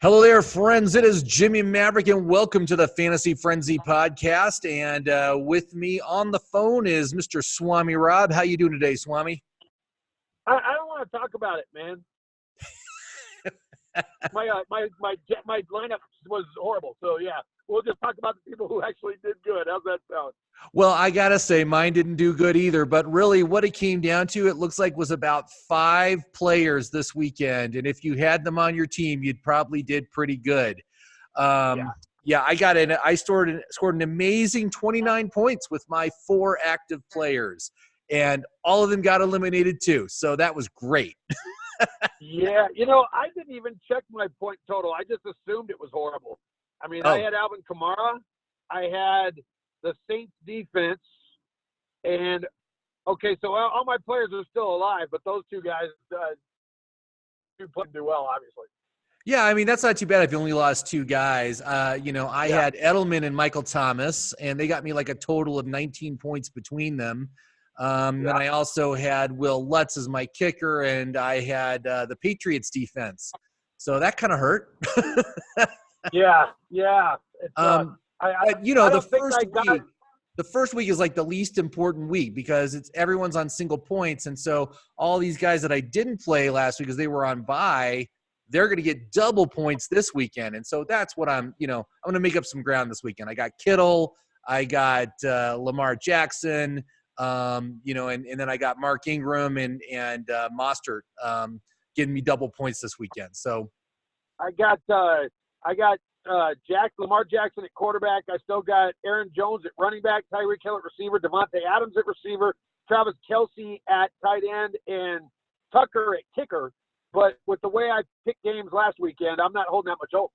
Hello there, friends. It is Jimmie Maverick, and welcome to the Fantasy Frenzy podcast. And with me on the phone is Mr. Swami Rob. How you doing today, Swami? I don't want to talk about it, man. my lineup was horrible. So yeah, we'll just talk about the people who actually did good. How's that sound? Well, I gotta say, mine didn't do good either. But really, what it came down to, it looks like, was about 5 players this weekend. And if you had them on your team, you'd probably did pretty good. Yeah, I got in. I scored an amazing 29 points with my 4 active players, and all of them got eliminated too. So that was great. Yeah, I didn't even check my point total. I just assumed it was horrible. I mean, I had Alvin Kamara, I had the Saints defense, and okay, so all my players are still alive, but those 2 guys didn't do well, obviously. Yeah, I mean, that's not too bad if you only lost 2 guys. I had Edelman and Michael Thomas, and they got me like a total of 19 points between them. Then I also had Will Lutz as my kicker, and I had the Patriots defense. So that kind of hurt. Yeah. The first week is like the least important week because everyone's on single points. And so all these guys that I didn't play last week because they were on bye, they're going to get double points this weekend. And so that's what I'm going to make up some ground this weekend. I got Kittle, I got Lamar Jackson, and then I got Mark Ingram and Mostert getting me double points this weekend. So I got Lamar Jackson at quarterback. I still got Aaron Jones at running back, Tyreek Hill at receiver, Devontae Adams at receiver, Travis Kelce at tight end, and Tucker at kicker. But with the way I picked games last weekend, I'm not holding that much hope.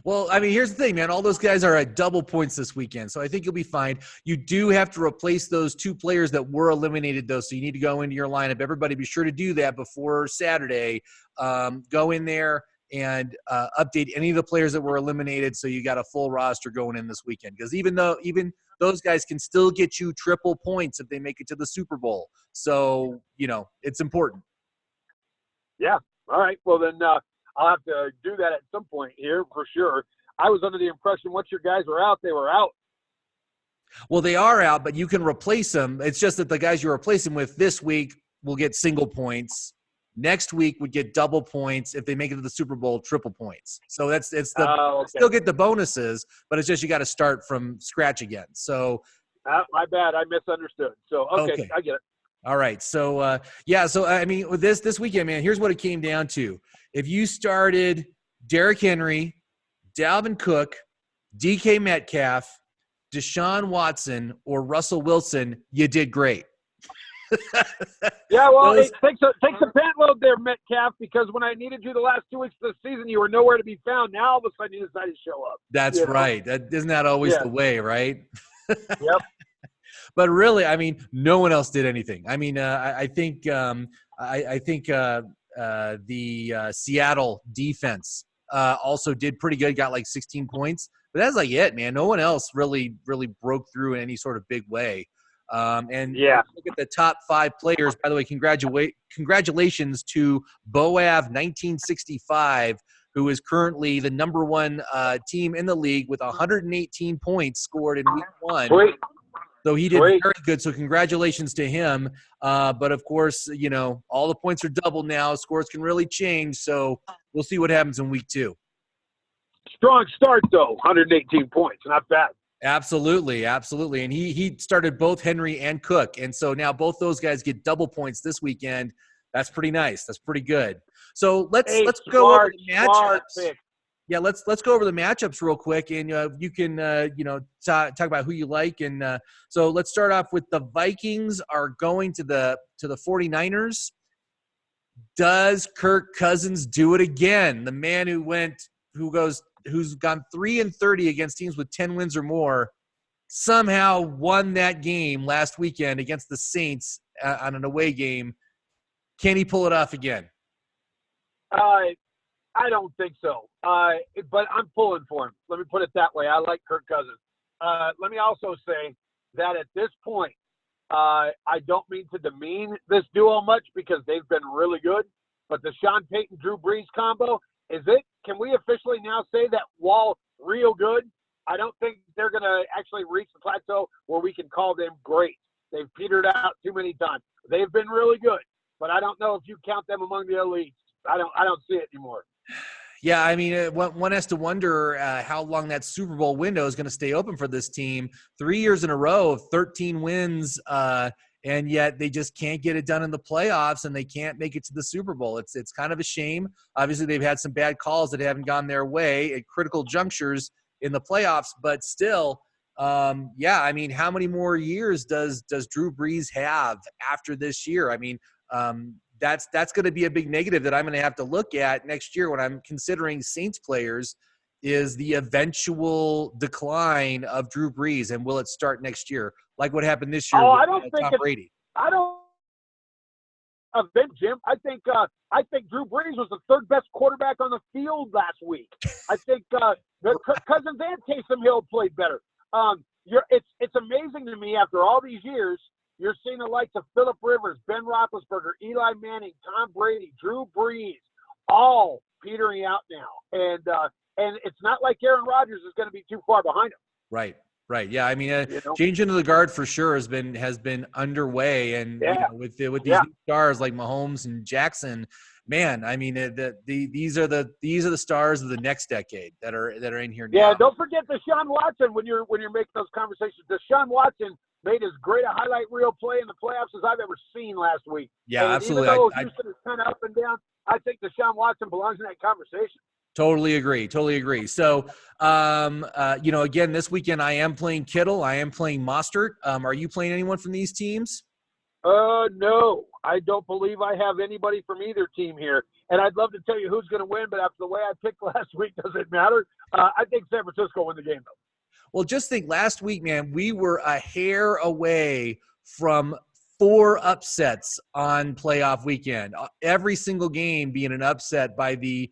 Well, I mean, here's the thing, man. All those guys are at double points this weekend, so I think you'll be fine. You do have to replace those 2 players that were eliminated, though, so you need to go into your lineup. Everybody be sure to do that before Saturday. Go in there and update any of the players that were eliminated so you got a full roster going in this weekend. Because even those guys can still get you triple points if they make it to the Super Bowl. So, it's important. Yeah. All right. Well, then I'll have to do that at some point here for sure. I was under the impression once your guys were out, they were out. Well, they are out, but you can replace them. It's just that the guys you're replacing with this week will get single points. Next week would get double points. If they make it to the Super Bowl, triple points. So still get the bonuses, but it's just you got to start from scratch again. So my bad, I misunderstood. So okay. I get it. All right. So so I mean, with this weekend, man, here's what it came down to. If you started Derrick Henry, Dalvin Cook, DK Metcalf, Deshaun Watson, or Russell Wilson, you did great. Yeah, well, it takes a pant load there, Metcalf, because when I needed you the last 2 weeks of the season, you were nowhere to be found. Now all of a sudden you decided to show up. That's right. Isn't that always the way, right? Yep. But really, I mean, no one else did anything. I mean, I think the Seattle defense also did pretty good, got like 16 points. But that's like it, man. No one else really broke through in any sort of big way. Look at the top 5 players. By the way, congratulations to Boav 1965, who is currently the number 1 team in the league with 118 points scored in week 1. Sweet. So he did very good. So congratulations to him. But of course, all the points are double now. Scores can really change. So we'll see what happens in week 2. Strong start though, 118 points, not bad. Absolutely. And he started both Henry and Cook, and so now both those guys get double points this weekend. That's pretty nice. That's pretty good. So let's go over the matchups. Yeah, let's go over the matchups real quick, and you can talk about who you like. And so let's start off with the Vikings are going to the 49ers. Does Kirk Cousins do it again? The man who's gone 3-30 against teams with 10 wins or more, somehow won that game last weekend against the Saints on an away game. Can he pull it off again? I don't think so. But I'm pulling for him. Let me put it that way. I like Kirk Cousins. Let me also say that at this point, I don't mean to demean this duo much because they've been really good. But the Sean Payton-Drew Brees combo Can we officially now say that while real good, I don't think they're going to actually reach the plateau where we can call them great. They've petered out too many times. They've been really good, but I don't know if you count them among the elites. I don't see it anymore. Yeah, I mean, one has to wonder how long that Super Bowl window is going to stay open for this team. 3 years in a row of 13 wins, and yet they just can't get it done in the playoffs, and they can't make it to the Super Bowl. It's kind of a shame. Obviously, they've had some bad calls that haven't gone their way at critical junctures in the playoffs, but still, yeah, I mean, how many more years does Drew Brees have after this year? I mean, that's going to be a big negative that I'm going to have to look at next year when I'm considering Saints players is the eventual decline of Drew Brees, and will it start next year like what happened this year with Tom Brady? I don't think Jim. I think Drew Brees was the third best quarterback on the field last week. I think Cousins and Taysom Hill played better. It's amazing to me after all these years. You're seeing the likes of Phillip Rivers, Ben Roethlisberger, Eli Manning, Tom Brady, Drew Brees, all petering out now. And it's not like Aaron Rodgers is going to be too far behind him. Right. Yeah. I mean, change into the guard for sure has been underway, and with these new stars like Mahomes and Jackson, man, I mean, these are the stars of the next decade that are in here now. Yeah. Don't forget Deshaun Watson when you're making those conversations. Deshaun Watson made as great a highlight reel play in the playoffs as I've ever seen last week. Yeah, and absolutely. Even though Houston is kind of up and down, I think Deshaun Watson belongs in that conversation. Totally agree. So, again, this weekend I am playing Kittle. I am playing Mostert. Are you playing anyone from these teams? No, I don't believe I have anybody from either team here. And I'd love to tell you who's going to win, but after the way I picked last week, does it matter? I think San Francisco win the game, though. Well, just think last week, man, we were a hair away from 4 upsets on playoff weekend. Every single game being an upset by the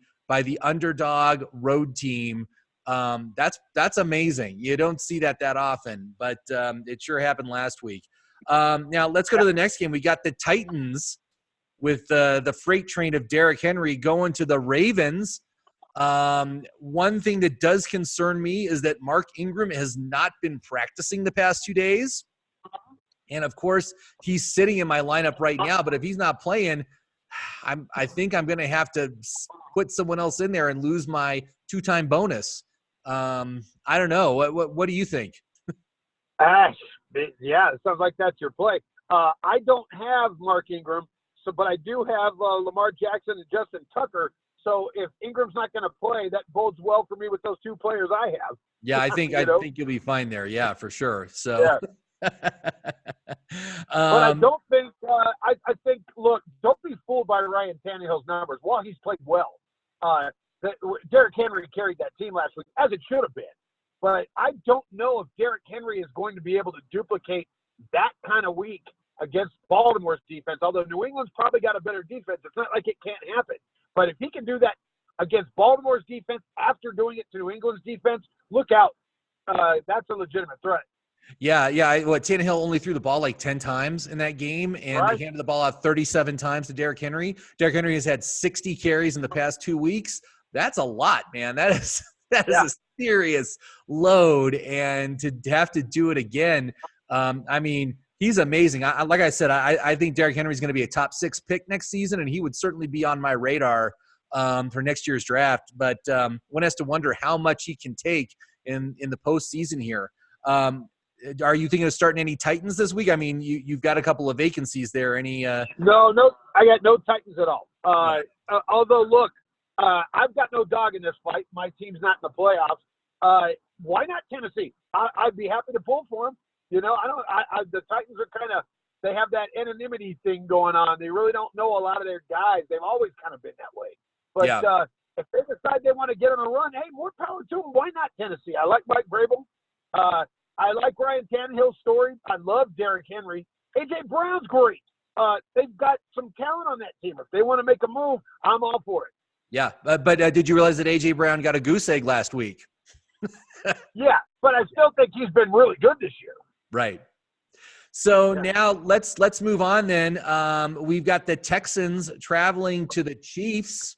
underdog road team. That's amazing. You don't see that often, but it sure happened last week. Now let's go to the next game. We got the Titans with the freight train of Derrick Henry going to the Ravens. One thing that does concern me is that Mark Ingram has not been practicing the past 2 days. And of course, he's sitting in my lineup right now, but if he's not playing, I think I'm going to have to put someone else in there and lose my 2-time bonus. I don't know. What do you think? Yeah, it sounds like that's your play. I don't have Mark Ingram, but I do have Lamar Jackson and Justin Tucker. So if Ingram's not going to play, that bodes well for me with those 2 players I have. Yeah, I think think you'll be fine there. Yeah, for sure. So, but I don't think. I think. Look, don't be fooled by Ryan Tannehill's numbers. While he's played well, Derrick Henry carried that team last week, as it should have been. But I don't know if Derrick Henry is going to be able to duplicate that kind of week against Baltimore's defense. Although New England's probably got a better defense, it's not like it can't happen. But if he can do that against Baltimore's defense after doing it to New England's defense, look out. That's a legitimate threat. Yeah. Tannehill only threw the ball like 10 times in that game, and he handed the ball out 37 times to Derrick Henry. Derrick Henry has had 60 carries in the past 2 weeks. That's a lot, man. That is a serious load, and to have to do it again, I mean, he's amazing. Like I said, I think Derrick Henry is going to be a top 6 pick next season, and he would certainly be on my radar for next year's draft. But one has to wonder how much he can take in the postseason here. Are you thinking of starting any Titans this week? I mean, you've got a couple of vacancies there. Any? No, I got no Titans at all. Although, look, I've got no dog in this fight. My team's not in the playoffs. Why not Tennessee? I'd be happy to pull for them. The Titans are they have that anonymity thing going on. They really don't know a lot of their guys. They've always kind of been that way. But if they decide they want to get on a run, hey, more power to them. Why not Tennessee? I like Mike Vrabel. I like Ryan Tannehill's story. I love Derrick Henry. A.J. Brown's great. They've got some talent on that team. If they want to make a move, I'm all for it. Yeah, but did you realize that A.J. Brown got a goose egg last week? Yeah, but I still think he's been really good this year. Right. So now let's move on then. We've got the Texans traveling to the Chiefs.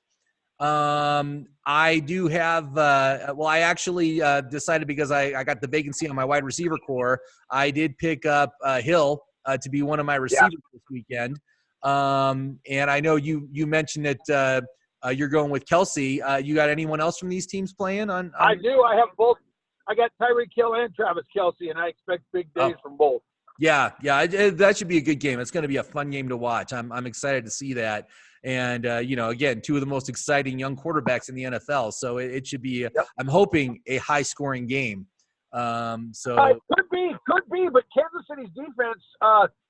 I do have, I actually decided because I got the vacancy on my wide receiver core, I did pick up Hill to be one of my receivers this weekend. And I know you mentioned that you're going with Kelce. You got anyone else from these teams playing on? I do. I have both. I got Tyreek Hill and Travis Kelce, and I expect big days from both. Yeah, that should be a good game. It's going to be a fun game to watch. I'm excited to see that. And, again, two of the most exciting young quarterbacks in the NFL. So it should be, I'm hoping, a high-scoring game. Could be. But Kansas City's defense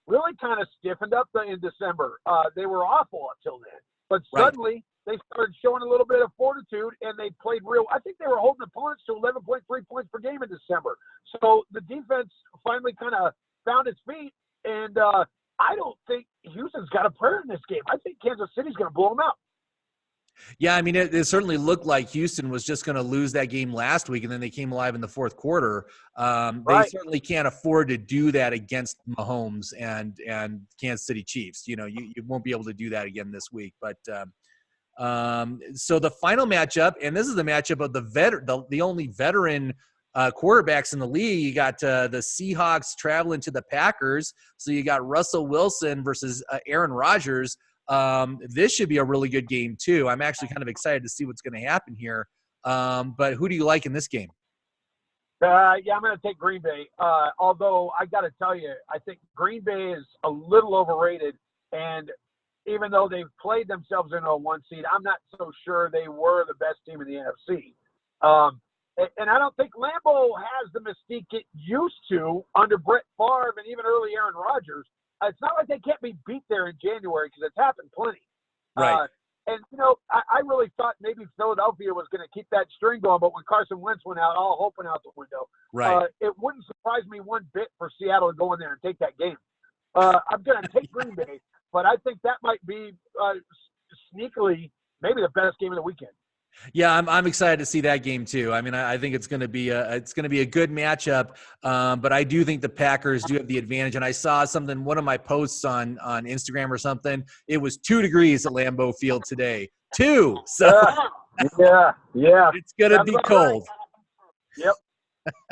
really kind of stiffened up in December. They were awful until then. But suddenly they started showing a little bit of fortitude, and they played real. I think they were holding opponents to 11.3 points per game in December. So the defense finally kind of found its feet, and I don't think Houston's got a prayer in this game. I think Kansas City's going to blow them out. Yeah, I mean, it certainly looked like Houston was just going to lose that game last week, and then they came alive in the fourth quarter. They certainly can't afford to do that against Mahomes and Kansas City Chiefs. You won't be able to do that again this week. But so the final matchup, and this is the matchup of the only veteran quarterbacks in the league. You got the Seahawks traveling to the Packers. So you got Russell Wilson versus Aaron Rodgers. This should be a really good game too. I'm actually kind of excited to see what's going to happen here. But who do you like in this game? I'm going to take Green Bay. Although I got to tell you, I think Green Bay is a little overrated. And even though they've played themselves into a 1 seed, I'm not so sure they were the best team in the NFC. And I don't think Lambeau has the mystique it used to under Brett Favre and even early Aaron Rodgers. It's not like they can't be beat there in January because it's happened plenty. Right. And, I really thought maybe Philadelphia was going to keep that string going, but when Carson Wentz went out, all hope went out the window. Right. It wouldn't surprise me one bit for Seattle to go in there and take that game. I'm going to take Green Bay, but I think that might be sneakily maybe the best game of the weekend. Yeah, I'm excited to see that game too. I mean, I think it's going to be a good matchup, but I do think the Packers do have the advantage. And I saw one of my posts on Instagram or something. It was 2 degrees at Lambeau Field today. 2. So yeah, it's going to be cold. Right. Yep.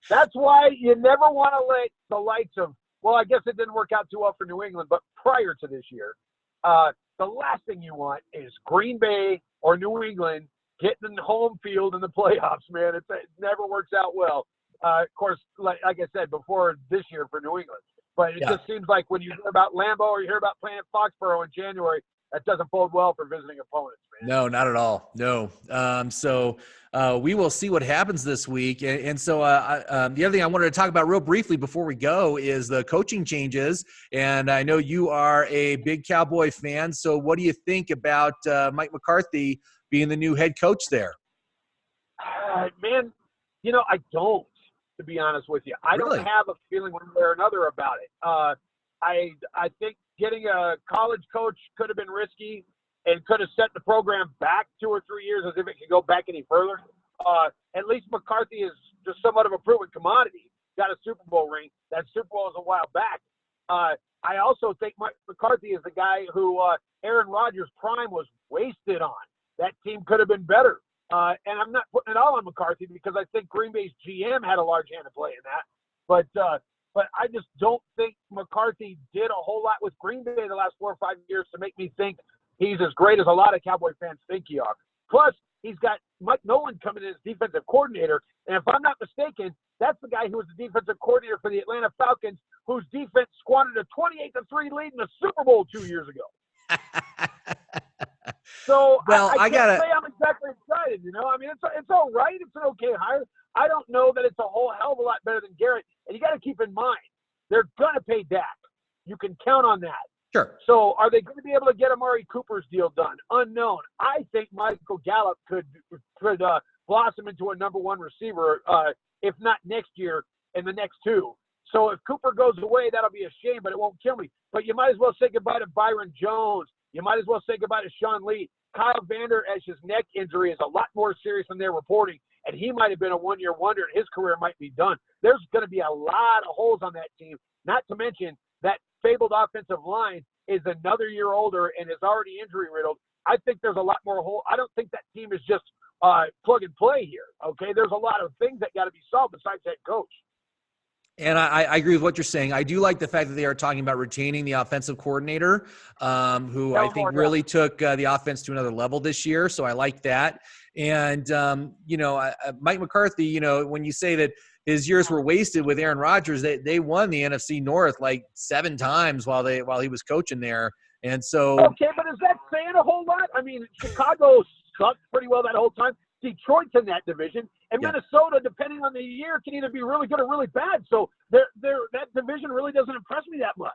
That's why you never want to let the likes of. Well, I guess it didn't work out too well for New England, but prior to this year, the last thing you want is Green Bay or New England getting home field in the playoffs, man. It never works out well. Of course, like I said before, this year for New England. But it just seems like when you hear about Lambeau or you hear about playing Foxborough in January, that doesn't bode well for visiting opponents, man. No, not at all. No. So we will see what happens this week. And so the other thing I wanted to talk about real briefly before we go is the coaching changes. And I know you are a big Cowboy fan. So what do you think about Mike McCarthy being the new head coach there? Man, I don't, to be honest with you. I don't have a feeling one way or another about it. I think getting a college coach could have been risky and could have set the program back 2 or 3 years as if it could go back any further. At least McCarthy is just somewhat of a proven commodity. Got a Super Bowl ring. That Super Bowl was a while back. I also think Mike McCarthy is the guy who Aaron Rodgers' prime was wasted on. That team could have been better. And I'm not putting it all on McCarthy because I think Green Bay's GM had a large hand to play in that. But I just don't think McCarthy did a whole lot with Green Bay the last 4 or 5 years to make me think he's as great as a lot of Cowboy fans think he are. Plus, he's got Mike Nolan coming in as defensive coordinator. And if I'm not mistaken, that's the guy who was the defensive coordinator for the Atlanta Falcons, whose defense squandered a 28-3 lead in the Super Bowl 2 years ago. So I can't say I'm exactly excited, I mean, it's all right. It's an okay hire. I don't know that it's a whole hell of a lot better than Garrett. And you got to keep in mind, they're going to pay Dak. You can count on that. Sure. So are they going to be able to get Amari Cooper's deal done? Unknown. I think Michael Gallup could blossom into a number 1 receiver, if not next year, in the next 2. So if Cooper goes away, that'll be a shame, but it won't kill me. But you might as well say goodbye to Byron Jones. You might as well say goodbye to Sean Lee. Kyle Vander Esch's neck injury is a lot more serious than they're reporting, and he might have been a one-year wonder, and his career might be done. There's going to be a lot of holes on that team, not to mention that fabled offensive line is another year older and is already injury-riddled. I think there's a lot more hole. I don't think that team is just plug and play here. Okay, there's a lot of things that got to be solved besides head coach. And I agree with what you're saying. I do like the fact that they are talking about retaining the offensive coordinator, who I think really took the offense to another level this year. So I like that. And, Mike McCarthy, when you say that his years were wasted with Aaron Rodgers, they won the NFC North like 7 times while he was coaching there. And so. Okay, but is that saying a whole lot? I mean, Chicago sucked pretty well that whole time. Detroit's in that division, and Minnesota, depending on the year, can either be really good or really bad. So that division really doesn't impress me that much.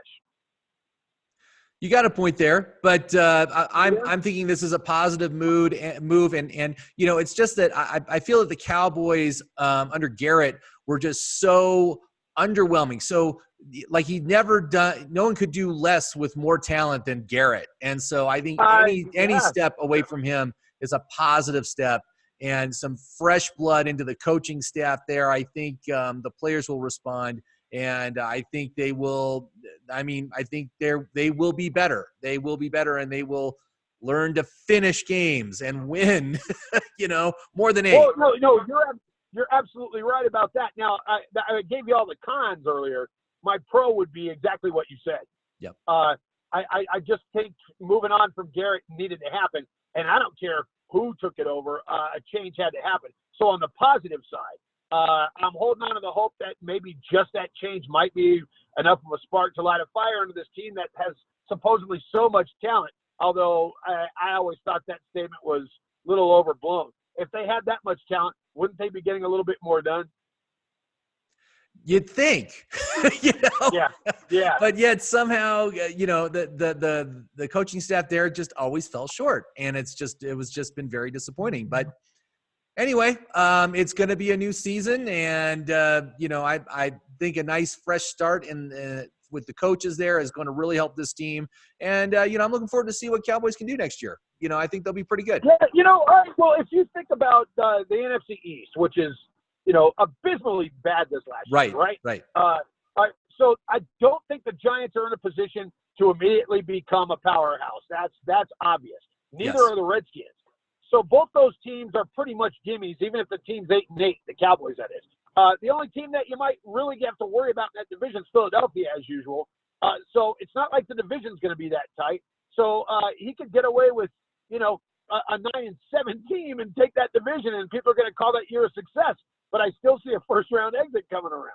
You got a point there, but I'm thinking this is a positive move, and it's just that I feel that the Cowboys under Garrett were just so underwhelming. So like no one could do less with more talent than Garrett, and so I think any step away from him is a positive step. And some fresh blood into the coaching staff there. I think the players will respond, and I think they will. I think they will be better. They will be better, and they will learn to finish games and win. More than 8. Well, no, you're absolutely right about that. Now, I gave you all the cons earlier. My pro would be exactly what you said. Yep. I just think moving on from Garrett needed to happen, and I don't care who took it over, a change had to happen. So on the positive side, I'm holding on to the hope that maybe just that change might be enough of a spark to light a fire into this team that has supposedly so much talent, although I always thought that statement was a little overblown. If they had that much talent, wouldn't they be getting a little bit more done? You'd think, Yeah. But yet somehow, the coaching staff there just always fell short, and it was just been very disappointing. But anyway, it's going to be a new season, and I think a nice fresh start with the coaches there is going to really help this team. And I'm looking forward to see what Cowboys can do next year. I think they'll be pretty good. Yeah, all right, well, if you think about the NFC East, which is abysmally bad this last year, right? All right, so I don't think the Giants are in a position to immediately become a powerhouse. That's obvious. Neither are the Redskins. So both those teams are pretty much gimmies, even if the team's 8-8, the Cowboys, that is. The only team that you might really have to worry about in that division is Philadelphia, as usual. So it's not like the division's going to be that tight. So he could get away with, a 9-7 team and take that division, and people are going to call that year a success. But I still see a first-round exit coming around.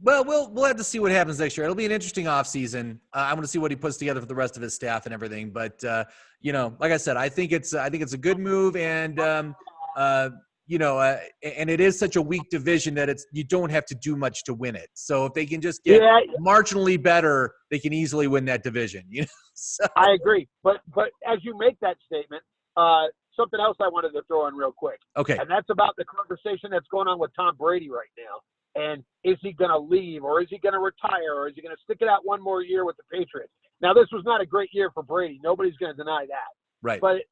Well, we'll have to see what happens next year. It'll be an interesting offseason. I want to see what he puts together for the rest of his staff and everything. But like I said, I think it's a good move, and and it is such a weak division that you don't have to do much to win it. So if they can just get marginally better, they can easily win that division. So. I agree, but as you make that statement, something else I wanted to throw in real quick. Okay. And that's about the conversation that's going on with Tom Brady right now. And is he going to leave, or is he going to retire, or is he going to stick it out one more year with the Patriots? Now, this was not a great year for Brady. Nobody's going to deny that. Right. But,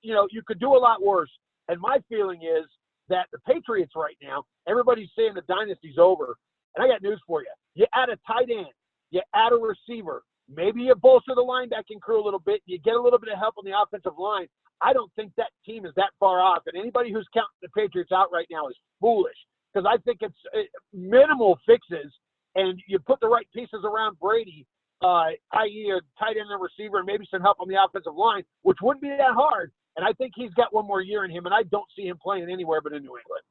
you could do a lot worse. And my feeling is that the Patriots right now, everybody's saying the dynasty's over. And I got news for you. You add a tight end. You add a receiver. Maybe you bolster the linebacking crew a little bit. You get a little bit of help on the offensive line. I don't think that team is that far off. And anybody who's counting the Patriots out right now is foolish, because I think it's minimal fixes, and you put the right pieces around Brady, i.e. a tight end and receiver, and maybe some help on the offensive line, which wouldn't be that hard. And I think he's got one more year in him, and I don't see him playing anywhere but in New England.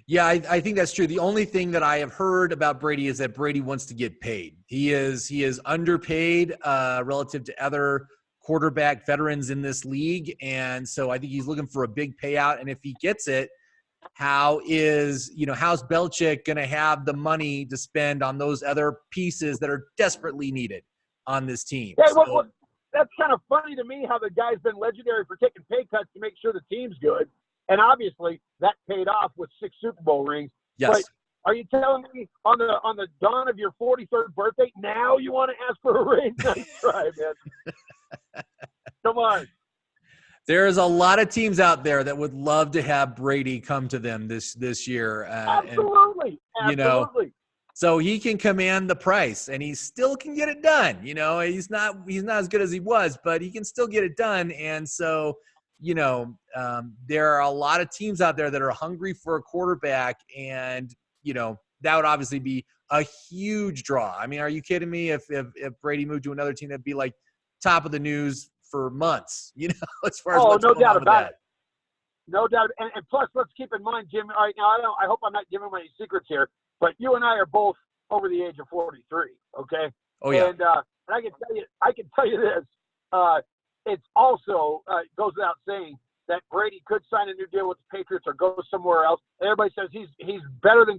Yeah, I think that's true. The only thing that I have heard about Brady is that Brady wants to get paid. He is underpaid relative to other quarterback veterans in this league, and so I think he's looking for a big payout. And if he gets it, how's Belichick going to have the money to spend on those other pieces that are desperately needed on this team? Yeah, well, that's kind of funny to me how the guy's been legendary for taking pay cuts to make sure the team's good. And obviously that paid off with 6 Super Bowl rings. Yes. But are you telling me on the dawn of your 43rd birthday, now you want to ask for a raise? Nice try, man. Come on. There's a lot of teams out there that would love to have Brady come to them this year. Absolutely. Absolutely. So he can command the price, and he still can get it done. You know, he's not as good as he was, but he can still get it done. And so, you know, there are a lot of teams out there that are hungry for a quarterback, and you know that would obviously be a huge draw. I mean, are you kidding me? If Brady moved to another team, that'd be like top of the news for months. You know, as far as what's no going doubt on with about that. it. No doubt. And plus, let's keep in mind, Jim. All right, now I hope I'm not giving away any secrets here, but you and I are both over the age of 43. Okay. Oh yeah. And I can tell you this. It's also goes without saying that Brady could sign a new deal with the Patriots or go somewhere else. Everybody says he's better than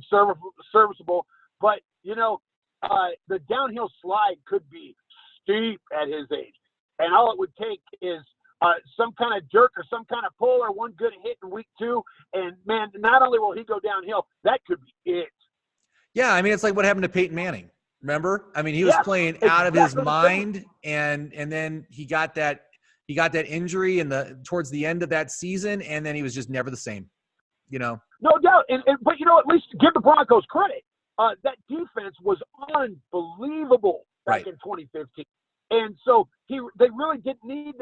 serviceable, but you know, the downhill slide could be steep at his age, and all it would take is some kind of jerk or some kind of pull or one good hit in week 2, and man, not only will he go downhill, that could be it. Yeah, I mean, it's like what happened to Peyton Manning. Remember? I mean, he was playing out of his mind, and then he got that injury towards the end of that season, and then he was just never the same. You know? No doubt. But you know, at least give the Broncos credit. That defense was unbelievable back in 2015, and so they really didn't need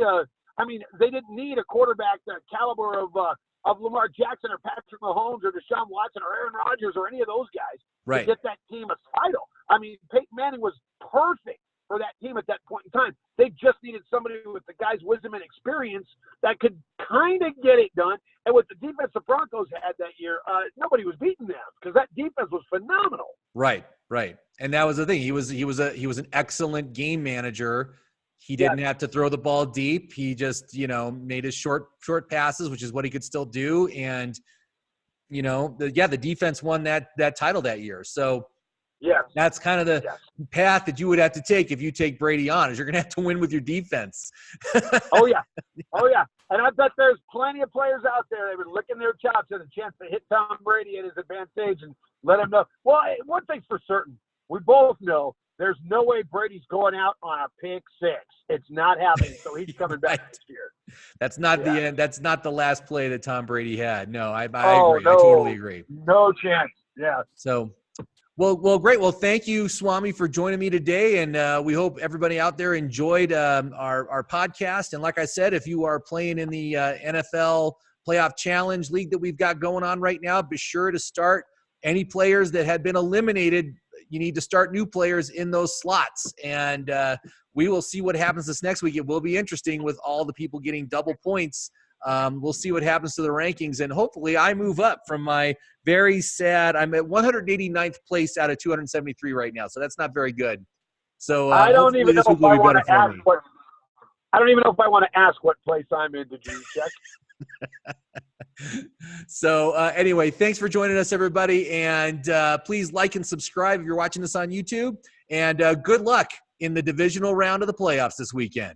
they didn't need a quarterback the caliber of Lamar Jackson or Patrick Mahomes or Deshaun Watson or Aaron Rodgers or any of those guys to get that team a title. I mean, Peyton Manning was perfect for that team at that point in time. They just needed somebody with the guy's wisdom and experience that could kind of get it done. And with the defense the Broncos had that year, nobody was beating them because that defense was phenomenal. Right. And that was the thing. He was an excellent game manager. He didn't have to throw the ball deep. He just, you know, made his short passes, which is what he could still do. And, you know, the defense won that title that year. So that's kind of the path that you would have to take if you take Brady on, is you're going to have to win with your defense. Oh yeah. And I bet there's plenty of players out there that have been licking their chops at a chance to hit Tom Brady at his advanced age and let him know. Well, one thing's for certain. We both know there's no way Brady's going out on a pick 6. It's not happening. So he's coming back next year. That's not the end. That's not the last play that Tom Brady had. No, I agree. No, I totally agree. No chance. Yeah. So, well, great. Well, thank you, Swami, for joining me today. And we hope everybody out there enjoyed our podcast. And like I said, if you are playing in the NFL Playoff Challenge League that we've got going on right now, be sure to start any players that had been eliminated. You need to start new players in those slots. And we will see what happens this next week. It will be interesting with all the people getting double points. We'll see what happens to the rankings. And hopefully I move up from my very sad – I'm at 189th place out of 273 right now. So that's not very good. So I don't even know if I want to ask I don't even know if I want to ask what place I'm in. Did you check? So anyway, thanks for joining us, everybody. And please like and subscribe if you're watching this on YouTube. And good luck in the divisional round of the playoffs this weekend.